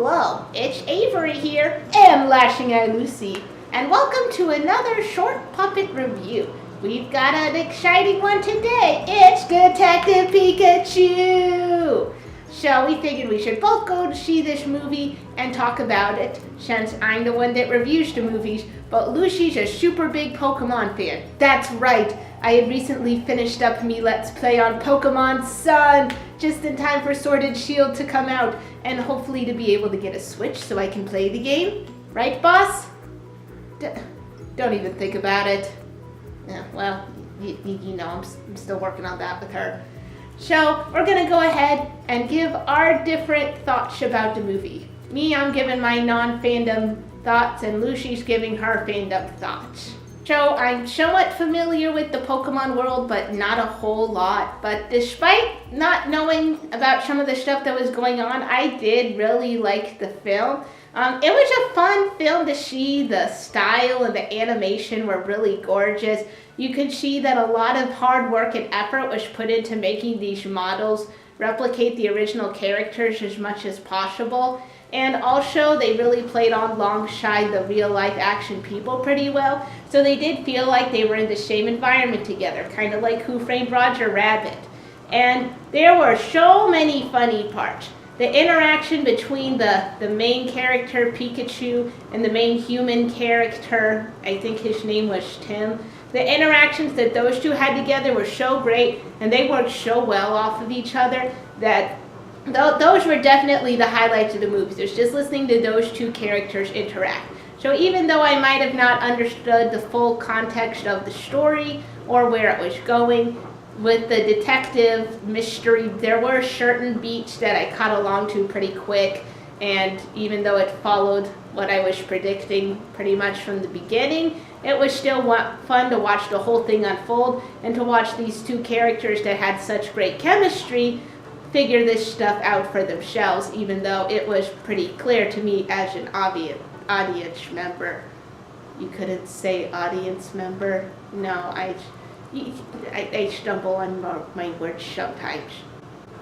Hello, it's Avery here, and Lashing Eye Lucy, and welcome to another short puppet review. We've got an exciting one today. It's Detective Pikachu! So we figured we should both go to see this movie and talk about it, since I'm the one that reviews the movies, but Lucy's a super big Pokemon fan. That's right, I had recently finished up me Let's Play on Pokemon Sun, just in time for Sword and Shield to come out, and hopefully to be able to get a Switch so I can play the game. Right, boss? Don't even think about it. Yeah, well, you know, I'm still working on that with her. So we're gonna go ahead and give our different thoughts about the movie. Me, I'm giving my non-fandom thoughts, and Lucy's giving her fandom thoughts. So I'm somewhat familiar with the Pokemon world, but not a whole lot. But despite not knowing about some of the stuff that was going on, I did really like the film. It was a fun film to see. The style and the animation were really gorgeous. You could see that a lot of hard work and effort was put into making these models replicate the original characters as much as possible. And also, they really played alongside the real-life action people pretty well. So they did feel like they were in the same environment together, kind of like Who Framed Roger Rabbit. And there were so many funny parts. The interaction between the main character, Pikachu, and the main human character, I think his name was Tim. The interactions that those two had together were so great, and they worked so well off of each other that those were definitely the highlights of the movie. It's just listening to those two characters interact. So even though I might have not understood the full context of the story or where it was going, with the detective mystery, there were certain beats that I caught along to pretty quick, and even though it followed what I was predicting pretty much from the beginning, it was still fun to watch the whole thing unfold and to watch these two characters that had such great chemistry figure this stuff out for themselves, even though it was pretty clear to me as an audience member. You couldn't say audience member? No, I stumble on my words sometimes.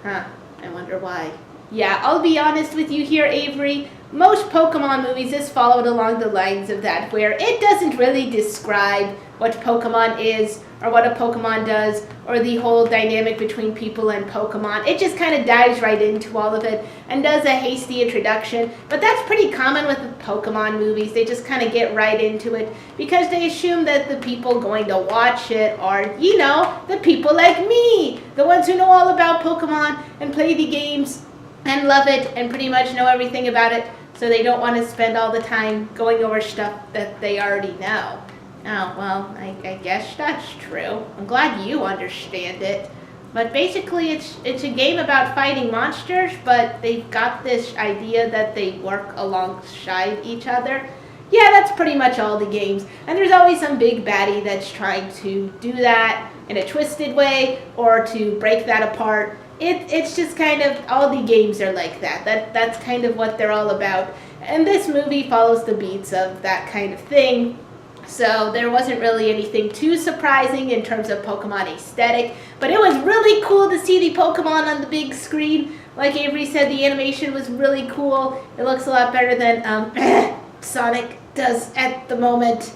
Huh, I wonder why. Yeah, I'll be honest with you here, Avery. Most Pokemon movies has followed along the lines of that, where it doesn't really describe what Pokemon is, or what a Pokemon does, or the whole dynamic between people and Pokemon. It just kind of dives right into all of it and does a hasty introduction. But that's pretty common with the Pokemon movies. They just kind of get right into it because they assume that the people going to watch it are, you know, the people like me, the ones who know all about Pokemon and play the games and love it and pretty much know everything about it, so they don't want to spend all the time going over stuff that they already know. Oh, well, I guess that's true. I'm glad you understand it. But basically, it's a game about fighting monsters, but they've got this idea that they work alongside each other. Yeah, that's pretty much all the games. And there's always some big baddie that's trying to do that in a twisted way or to break that apart. It's just kind of, all the games are like that. That's kind of what they're all about. And this movie follows the beats of that kind of thing. So there wasn't really anything too surprising in terms of Pokemon aesthetic, but it was really cool to see the Pokemon on the big screen. Like Avery said, the animation was really cool. It looks a lot better than Sonic does at the moment.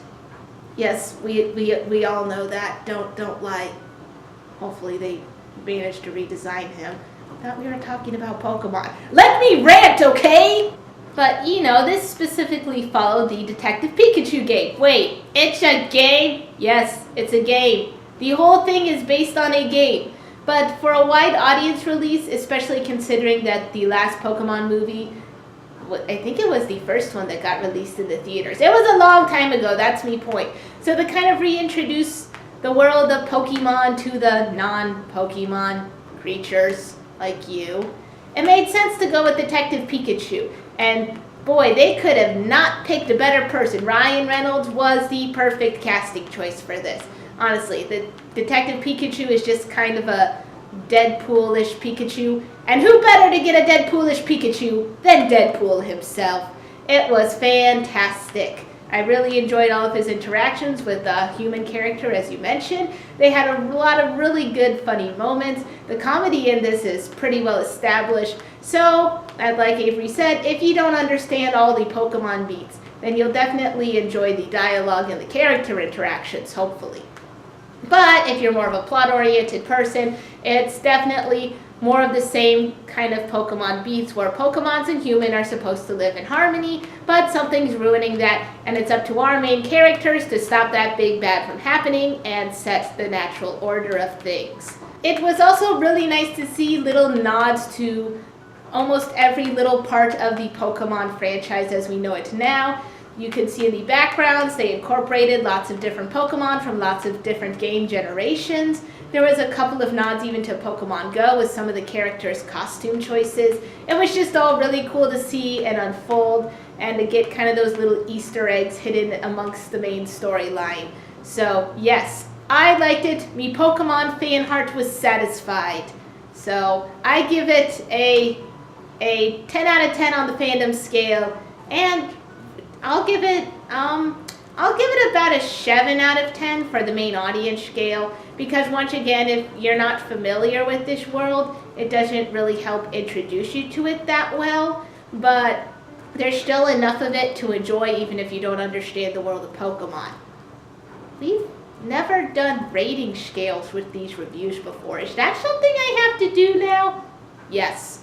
Yes, we all know that. Don't lie. Hopefully they managed to redesign him. I thought we were talking about Pokemon. Let me rant, okay? But, you know, this specifically followed the Detective Pikachu game. Wait, it's a game? Yes, it's a game. The whole thing is based on a game. But for a wide audience release, especially considering that the last Pokemon movie, I think it was the first one that got released in the theaters. It was a long time ago, that's my point. So to kind of reintroduce the world of Pokemon to the non-Pokemon creatures like you, it made sense to go with Detective Pikachu. And boy, they could have not picked a better person. Ryan Reynolds was the perfect casting choice for this. Honestly, the Detective Pikachu is just kind of a Deadpool-ish Pikachu. And who better to get a Deadpool-ish Pikachu than Deadpool himself? It was fantastic. I really enjoyed all of his interactions with the human character, as you mentioned. They had a lot of really good, funny moments. The comedy in this is pretty well established. So, like Avery said, if you don't understand all the Pokemon beats, then you'll definitely enjoy the dialogue and the character interactions, hopefully. But if you're more of a plot-oriented person, it's definitely more of the same kind of Pokemon beats where Pokemons and human are supposed to live in harmony, but something's ruining that, and it's up to our main characters to stop that big bad from happening and set the natural order of things. It was also really nice to see little nods to almost every little part of the Pokemon franchise as we know it now. You can see in the backgrounds they incorporated lots of different Pokemon from lots of different game generations. There was a couple of nods even to Pokemon Go with some of the characters' costume choices. It was just all really cool to see and unfold and to get kind of those little Easter eggs hidden amongst the main storyline. So yes, I liked it. Me Pokemon fan heart was satisfied. So I give it a 10 out of 10 on the fandom scale, and I'll give it about a 7 out of 10 for the main audience scale, because once again, if you're not familiar with this world, it doesn't really help introduce you to it that well, but there's still enough of it to enjoy even if you don't understand the world of Pokemon. We've never done rating scales with these reviews before. Is that something I have to do now? Yes.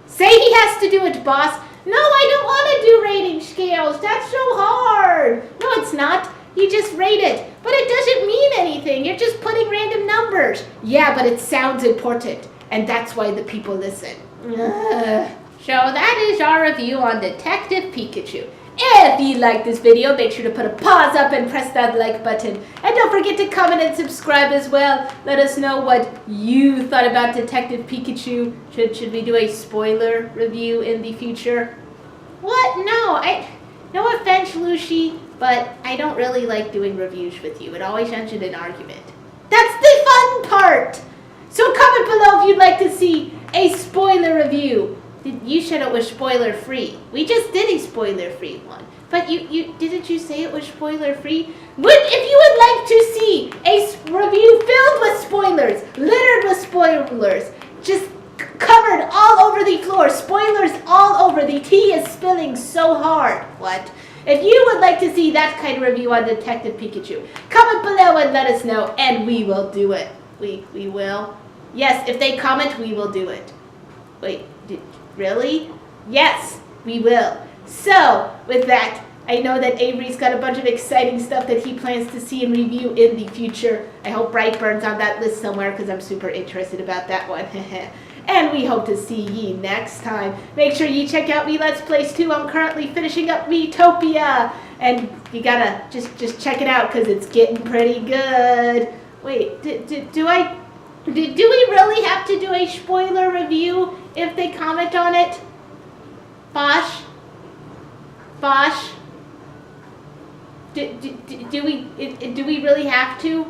Say he has to do it, boss. No, I don't want to do rating scales. That's so hard. No, it's not. You just rate it. But it doesn't mean anything. You're just putting random numbers. Yeah, but it sounds important. And that's why the people listen. Ugh. So that is our review on Detective Pikachu. If you liked this video, make sure to put a pause up and press that like button. And don't forget to comment and subscribe as well. Let us know what you thought about Detective Pikachu. Should we do a spoiler review in the future? What? No offense, Lucy, but I don't really like doing reviews with you. It always ends in an argument. That's the fun part! So comment below if you'd like to see a spoiler review. You said it was spoiler-free. We just did a spoiler-free one. But didn't you say it was spoiler-free? If you would like to see a review filled with spoilers, littered with spoilers, just covered all over the floor, spoilers all over, the tea is spilling so hard. What? If you would like to see that kind of review on Detective Pikachu, comment below and let us know, and we will do it. We will? Yes, if they comment, we will do it. Wait, really? Yes, we will. So, with that, I know that Avery's got a bunch of exciting stuff that he plans to see and review in the future. I hope Brightburn's on that list somewhere because I'm super interested about that one. And we hope to see ye next time. Make sure you check out me Let's Plays too. I'm currently finishing up Miitopia. And you gotta just check it out because it's getting pretty good. Wait, do we really have to do a spoiler review if they comment on it? Bosh? Do we really have to?